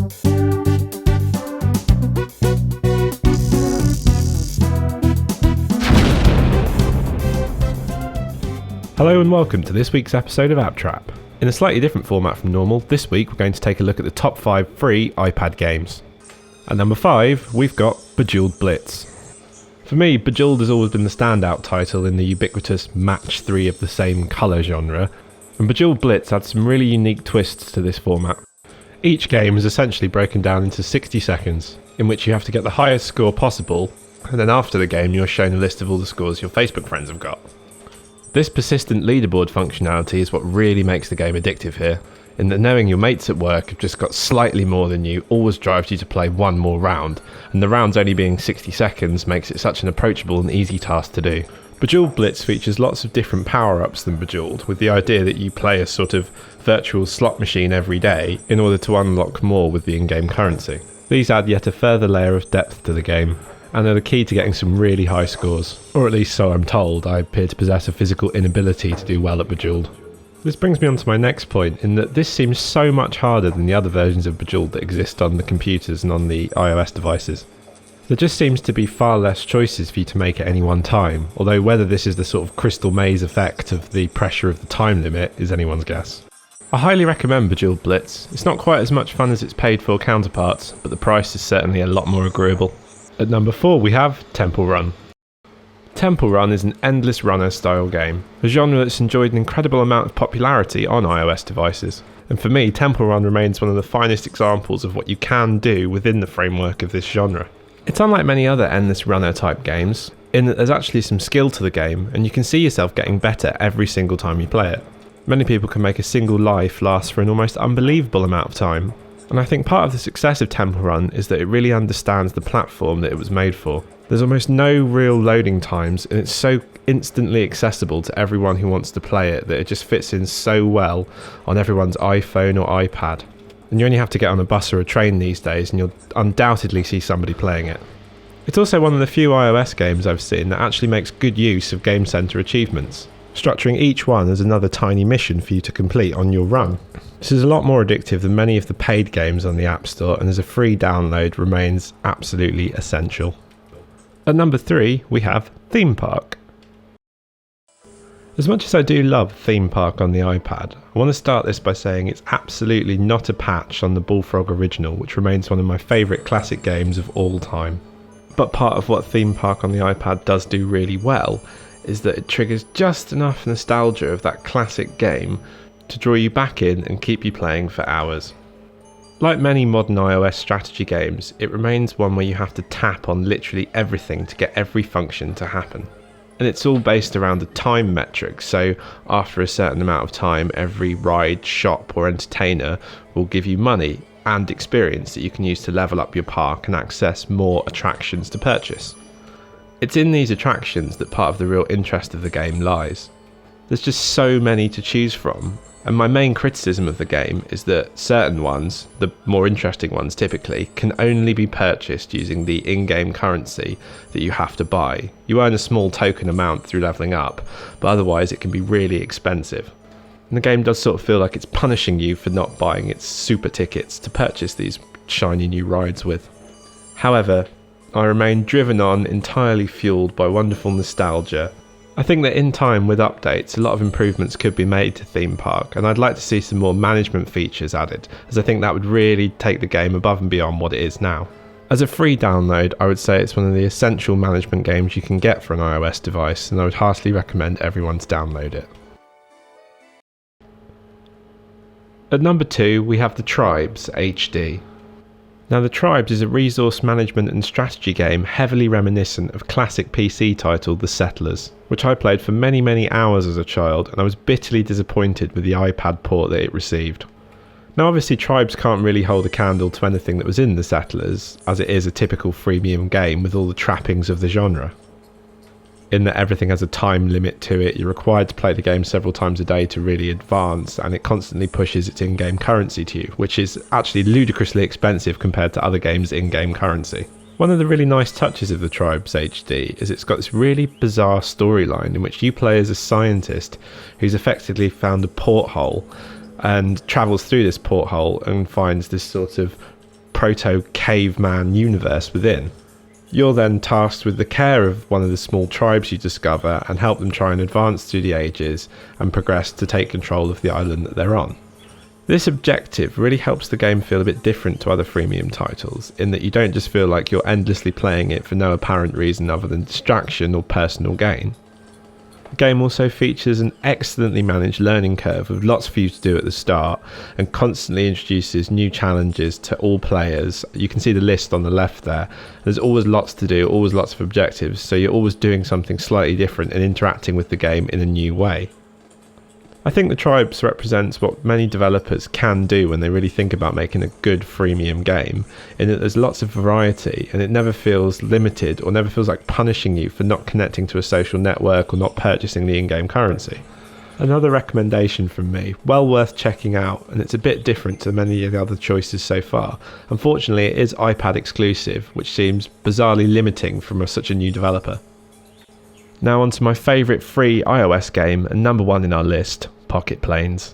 Hello and welcome to this week's episode of App Trap. In a slightly different format from normal, this week we're going to take a look at the top 5 free iPad games. At number 5, we've got Bejewled Blitz. For me, Bejewled has always been the standout title in the ubiquitous match 3 of the same colour genre, and Bejewled Blitz adds some really unique twists to this format. Each game is essentially broken down into 60 seconds, in which you have to get the highest score possible, and then after the game you're shown a list of all the scores your Facebook friends have got. This persistent leaderboard functionality is what really makes the game addictive here, in that knowing your mates at work have just got slightly more than you always drives you to play one more round, and the rounds only being 60 seconds makes it such an approachable and easy task to do. Bejewled Blitz features lots of different power-ups than Bejewled, with the idea that you play a sort of virtual slot machine every day in order to unlock more with the in-game currency. These add yet a further layer of depth to the game, and are the key to getting some really high scores. Or at least so I'm told. I appear to possess a physical inability to do well at Bejewled. This brings me on to my next point, in that this seems so much harder than the other versions of Bejewled that exist on the computers and on the iOS devices. There just seems to be far less choices for you to make at any one time, although whether this is the sort of crystal maze effect of the pressure of the time limit is anyone's guess. I highly recommend Bejewled Blitz. It's not quite as much fun as its paid for counterparts, but the price is certainly a lot more agreeable. At number 4 we have Temple Run. Temple Run is an endless runner style game, a genre that's enjoyed an incredible amount of popularity on iOS devices. And for me, Temple Run remains one of the finest examples of what you can do within the framework of this genre. It's unlike many other endless runner type games, in that there's actually some skill to the game, and you can see yourself getting better every single time you play it. Many people can make a single life last for an almost unbelievable amount of time. And I think part of the success of Temple Run is that it really understands the platform that it was made for. There's almost no real loading times, and it's so instantly accessible to everyone who wants to play it that it just fits in so well on everyone's iPhone or iPad. And you only have to get on a bus or a train these days and you'll undoubtedly see somebody playing it. It's also one of the few iOS games I've seen that actually makes good use of Game Center achievements, structuring each one as another tiny mission for you to complete on your run. This is a lot more addictive than many of the paid games on the App Store, and as a free download remains absolutely essential. At number 3 we have Theme Park. As much as I do love Theme Park on the iPad, I want to start this by saying it's absolutely not a patch on the Bullfrog original, which remains one of my favourite classic games of all time. But part of what Theme Park on the iPad does do really well is that it triggers just enough nostalgia of that classic game to draw you back in and keep you playing for hours. Like many modern iOS strategy games, it remains one where you have to tap on literally everything to get every function to happen. And it's all based around a time metric, so after a certain amount of time, every ride, shop or entertainer will give you money and experience that you can use to level up your park and access more attractions to purchase. It's in these attractions that part of the real interest of the game lies. There's just so many to choose from, and my main criticism of the game is that certain ones, the more interesting ones typically, can only be purchased using the in-game currency that you have to buy. You earn a small token amount through leveling up, but otherwise it can be really expensive. And the game does sort of feel like it's punishing you for not buying its super tickets to purchase these shiny new rides with. However, I remain driven on, entirely fueled by wonderful nostalgia. I think that in time, with updates, a lot of improvements could be made to Theme Park, and I'd like to see some more management features added, as I think that would really take the game above and beyond what it is now. As a free download, I would say it's one of the essential management games you can get for an iOS device, and I would heartily recommend everyone to download it. At number 2 we have the Tribez HD. Now the Tribez is a resource management and strategy game heavily reminiscent of classic PC title The Settlers, which I played for many hours as a child, and I was bitterly disappointed with the iPad port that it received. Now obviously Tribez can't really hold a candle to anything that was in The Settlers, as it is a typical freemium game with all the trappings of the genre. In that everything has a time limit to it, you're required to play the game several times a day to really advance, and it constantly pushes its in-game currency to you, which is actually ludicrously expensive compared to other games' in-game currency. One of the really nice touches of the Tribez HD is it's got this really bizarre storyline in which you play as a scientist who's effectively found a porthole and travels through this porthole and finds this sort of proto-caveman universe within. You're then tasked with the care of one of the small tribes you discover and help them try and advance through the ages and progress to take control of the island that they're on. This objective really helps the game feel a bit different to other freemium titles, in that you don't just feel like you're endlessly playing it for no apparent reason other than distraction or personal gain. The game also features an excellently managed learning curve with lots for you to do at the start and constantly introduces new challenges to all players. You can see the list on the left there. There's always lots to do, always lots of objectives, so you're always doing something slightly different and interacting with the game in a new way. I think the Tribez represents what many developers can do when they really think about making a good freemium game, in that there's lots of variety and it never feels limited or never feels like punishing you for not connecting to a social network or not purchasing the in-game currency. Another recommendation from me, well worth checking out, and it's a bit different to many of the other choices so far. Unfortunately, it is iPad exclusive, which seems bizarrely limiting from such a new developer. Now on to my favourite free iOS game and number one in our list, Pocket Planes.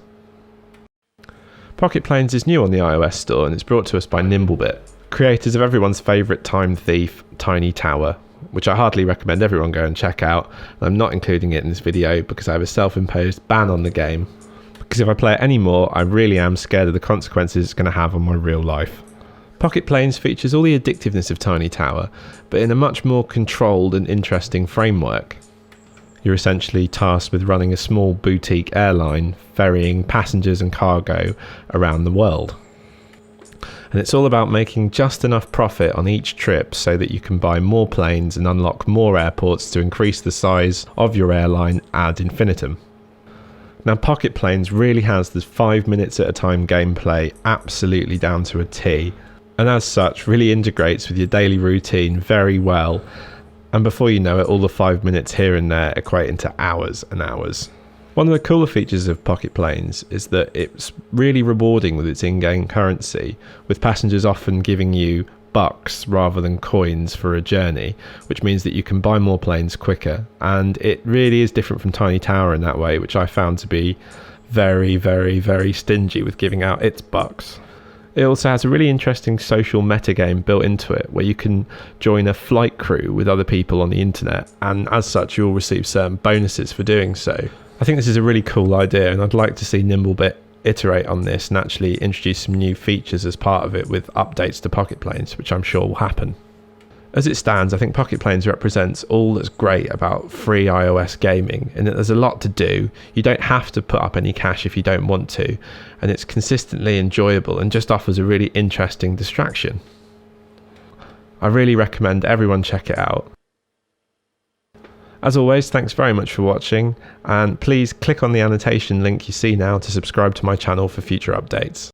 Pocket Planes is new on the iOS store and it's brought to us by Nimblebit, creators of everyone's favourite time thief, Tiny Tower, which I heartily recommend everyone go and check out. And I'm not including it in this video because I have a self-imposed ban on the game, because if I play it anymore I really am scared of the consequences it's going to have on my real life. Pocket Planes features all the addictiveness of Tiny Tower, but in a much more controlled and interesting framework. You're essentially tasked with running a small boutique airline, ferrying passengers and cargo around the world. And it's all about making just enough profit on each trip so that you can buy more planes and unlock more airports to increase the size of your airline ad infinitum. Now, Pocket Planes really has this 5 minutes at a time gameplay absolutely down to a T, and as such really integrates with your daily routine very well, and before you know it all the 5 minutes here and there equate into hours and hours. One of the cooler features of Pocket Planes is that it's really rewarding with its in-game currency, with passengers often giving you bucks rather than coins for a journey, which means that you can buy more planes quicker, and it really is different from Tiny Tower in that way, which I found to be very, very, very stingy with giving out its bucks. It also has a really interesting social metagame built into it, where you can join a flight crew with other people on the internet, and as such you'll receive certain bonuses for doing so. I think this is a really cool idea, and I'd like to see Nimblebit iterate on this and actually introduce some new features as part of it with updates to Pocket Planes, which I'm sure will happen. As it stands, I think Pocket Planes represents all that's great about free iOS gaming, in that there's a lot to do. You don't have to put up any cash if you don't want to, and it's consistently enjoyable and just offers a really interesting distraction. I really recommend everyone check it out. As always, thanks very much for watching, and please click on the annotation link you see now to subscribe to my channel for future updates.